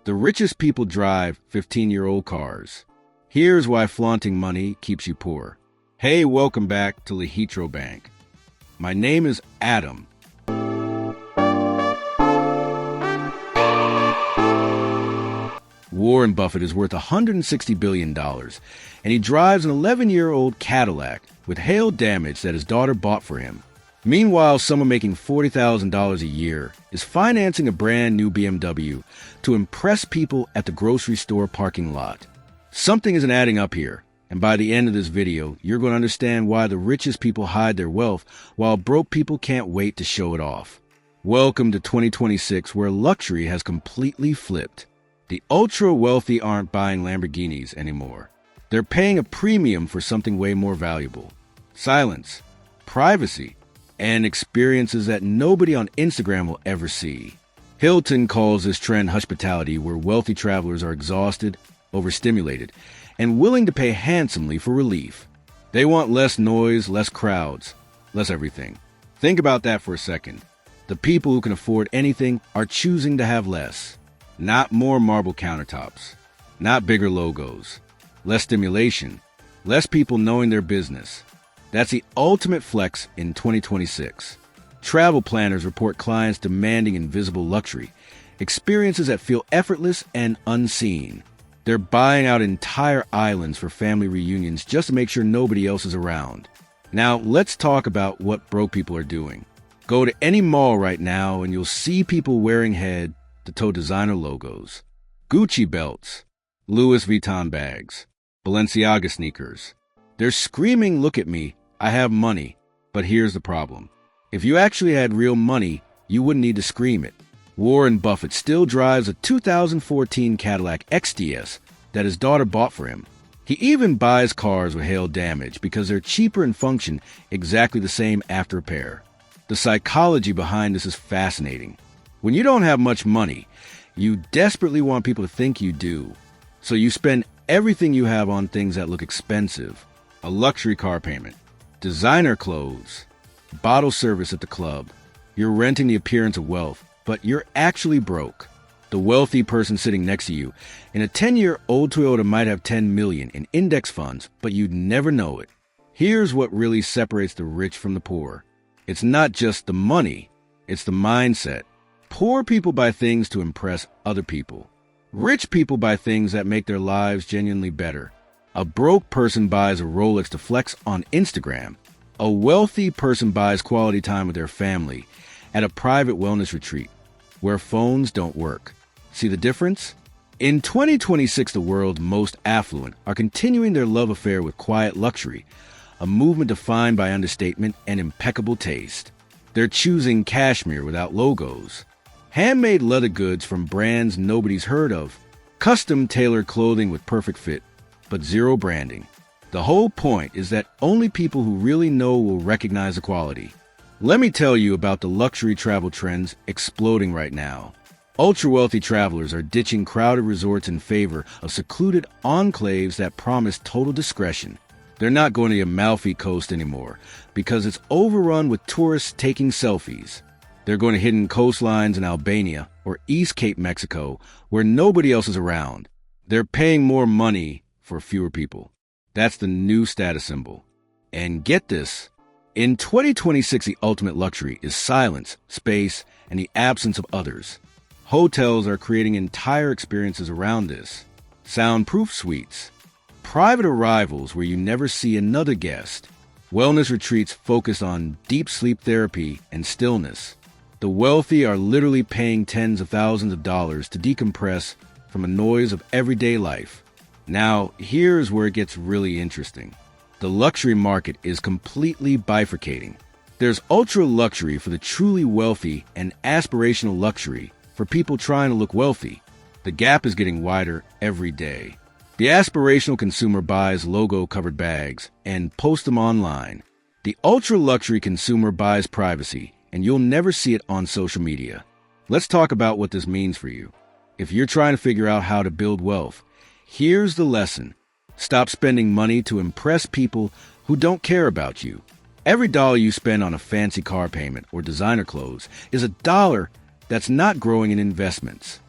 The richest people drive 15-year-old cars. Here's why flaunting money keeps you poor. Hey, welcome back to lIHITRO Bank. My name is Adam. Warren Buffett is worth $160 billion, and he drives an 11-year-old Cadillac with hail damage that his daughter bought for him. Meanwhile, someone making $40,000 a year is financing a brand new BMW to impress people at the grocery store parking lot. Something isn't adding up here, and by the end of this video, you're going to understand why the richest people hide their wealth while broke people can't wait to show it off. Welcome to 2026, where luxury has completely flipped. The ultra-wealthy aren't buying Lamborghinis anymore. They're paying a premium for something way more valuable: silence, privacy, and experiences that nobody on Instagram will ever see. Hilton calls this trend hospitality, where wealthy travelers are exhausted, overstimulated, and willing to pay handsomely for relief. They want less noise, less crowds, less everything. Think about that for a second. The people who can afford anything are choosing to have less. Not more marble countertops, not bigger logos, less stimulation, less people knowing their business. That's the ultimate flex in 2026. Travel planners report clients demanding invisible luxury, experiences that feel effortless and unseen. They're buying out entire islands for family reunions just to make sure nobody else is around. Now, let's talk about what broke people are doing. Go to any mall right now and you'll see people wearing head-to-toe designer logos, Gucci belts, Louis Vuitton bags, Balenciaga sneakers. They're screaming, "Look at me, I have money." But here's the problem. If you actually had real money, you wouldn't need to scream it. Warren Buffett still drives a 2014 Cadillac XTS that his daughter bought for him. He even buys cars with hail damage because they're cheaper and function exactly the same after repair. The psychology behind this is fascinating. When you don't have much money, you desperately want people to think you do. So you spend everything you have on things that look expensive: a luxury car payment, designer clothes, bottle service at the club. You're renting the appearance of wealth, but you're actually broke. The wealthy person sitting next to you in a 10-year-old Toyota might have 10 million in index funds, but you'd never know it. Here's what really separates the rich from the poor. It's not just the money, it's the mindset. Poor people buy things to impress other people. Rich people buy things that make their lives genuinely better. A broke person buys a Rolex to flex on Instagram. A wealthy person buys quality time with their family at a private wellness retreat where phones don't work. See the difference? In 2026, the world's most affluent are continuing their love affair with quiet luxury, a movement defined by understatement and impeccable taste. They're choosing cashmere without logos, handmade leather goods from brands nobody's heard of, custom tailored clothing with perfect fit, but zero branding. The whole point is that only people who really know will recognize the quality. Let me tell you about the luxury travel trends exploding right now. Ultra-wealthy travelers are ditching crowded resorts in favor of secluded enclaves that promise total discretion. They're not going to the Amalfi Coast anymore because it's overrun with tourists taking selfies. They're going to hidden coastlines in Albania or East Cape, Mexico, where nobody else is around. They're paying more money for fewer people. That's the new status symbol. And get this, in 2026, the ultimate luxury is silence, space, and the absence of others. Hotels are creating entire experiences around this. Soundproof suites, private arrivals where you never see another guest, wellness retreats focused on deep sleep therapy and stillness. The wealthy are literally paying tens of thousands of dollars to decompress from the noise of everyday life. Now, here's where it gets really interesting. The luxury market is completely bifurcating. There's ultra luxury for the truly wealthy and aspirational luxury for people trying to look wealthy. The gap is getting wider every day. The aspirational consumer buys logo-covered bags and posts them online. The ultra-luxury consumer buys privacy, and you'll never see it on social media. Let's talk about what this means for you. If you're trying to figure out how to build wealth, here's the lesson. Stop spending money to impress people who don't care about you. Every dollar you spend on a fancy car payment or designer clothes is a dollar that's not growing in investments.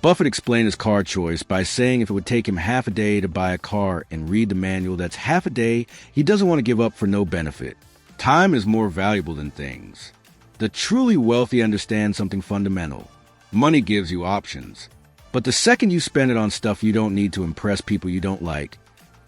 Buffett explained his car choice by saying if it would take him half a day to buy a car and read the manual, that's half a day he doesn't want to give up for no benefit. Time is more valuable than things. The truly wealthy understand something fundamental. Money gives you options. But the second you spend it on stuff you don't need to impress people you don't like,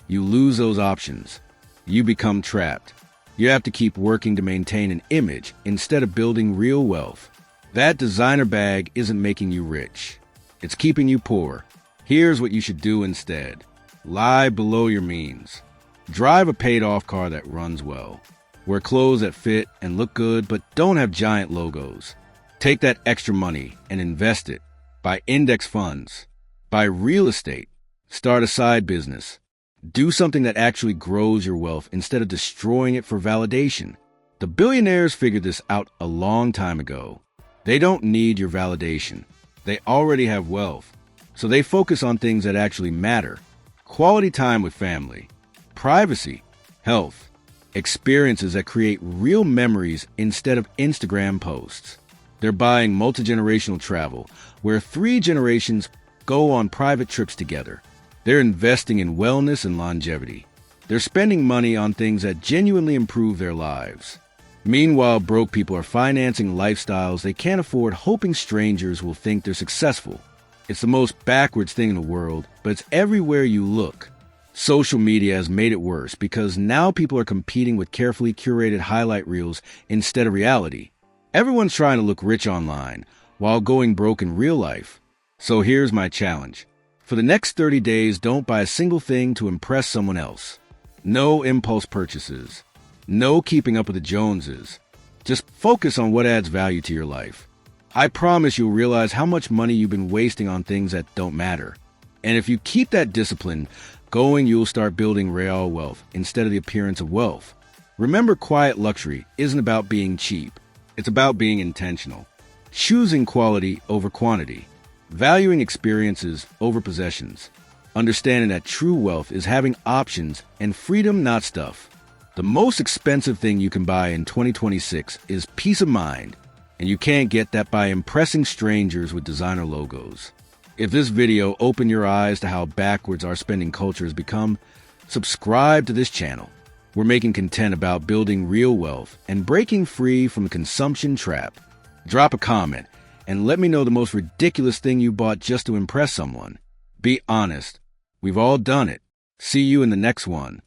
you lose those options. You become trapped. You have to keep working to maintain an image instead of building real wealth. That designer bag isn't making you rich. It's keeping you poor. Here's what you should do instead. Lie below your means. Drive a paid-off car that runs well. Wear clothes that fit and look good but don't have giant logos. Take that extra money and invest it. Buy index funds. Buy real estate. Start a side business. Do something that actually grows your wealth instead of destroying it for validation. The billionaires figured this out a long time ago. They don't need your validation. They already have wealth. So they focus on things that actually matter. Quality time with family. Privacy. Health. Experiences that create real memories instead of Instagram posts. They're buying multi-generational travel, where 3 generations go on private trips together. They're investing in wellness and longevity. They're spending money on things that genuinely improve their lives. Meanwhile, broke people are financing lifestyles they can't afford, hoping strangers will think they're successful. It's the most backwards thing in the world, but it's everywhere you look. Social media has made it worse because now people are competing with carefully curated highlight reels instead of reality. Everyone's trying to look rich online while going broke in real life. So here's my challenge. For the next 30 days, don't buy a single thing to impress someone else. No impulse purchases. No keeping up with the Joneses. Just focus on what adds value to your life. I promise you'll realize how much money you've been wasting on things that don't matter. And if you keep that discipline going, you'll start building real wealth instead of the appearance of wealth. Remember, quiet luxury isn't about being cheap. It's about being intentional. Choosing quality over quantity. Valuing experiences over possessions. Understanding that true wealth is having options and freedom, not stuff. The most expensive thing you can buy in 2026 is peace of mind, and you can't get that by impressing strangers with designer logos. If this video opened your eyes to how backwards our spending culture has become, subscribe to this channel. We're making content about building real wealth and breaking free from the consumption trap. Drop a comment and let me know the most ridiculous thing you bought just to impress someone. Be honest. We've all done it. See you in the next one.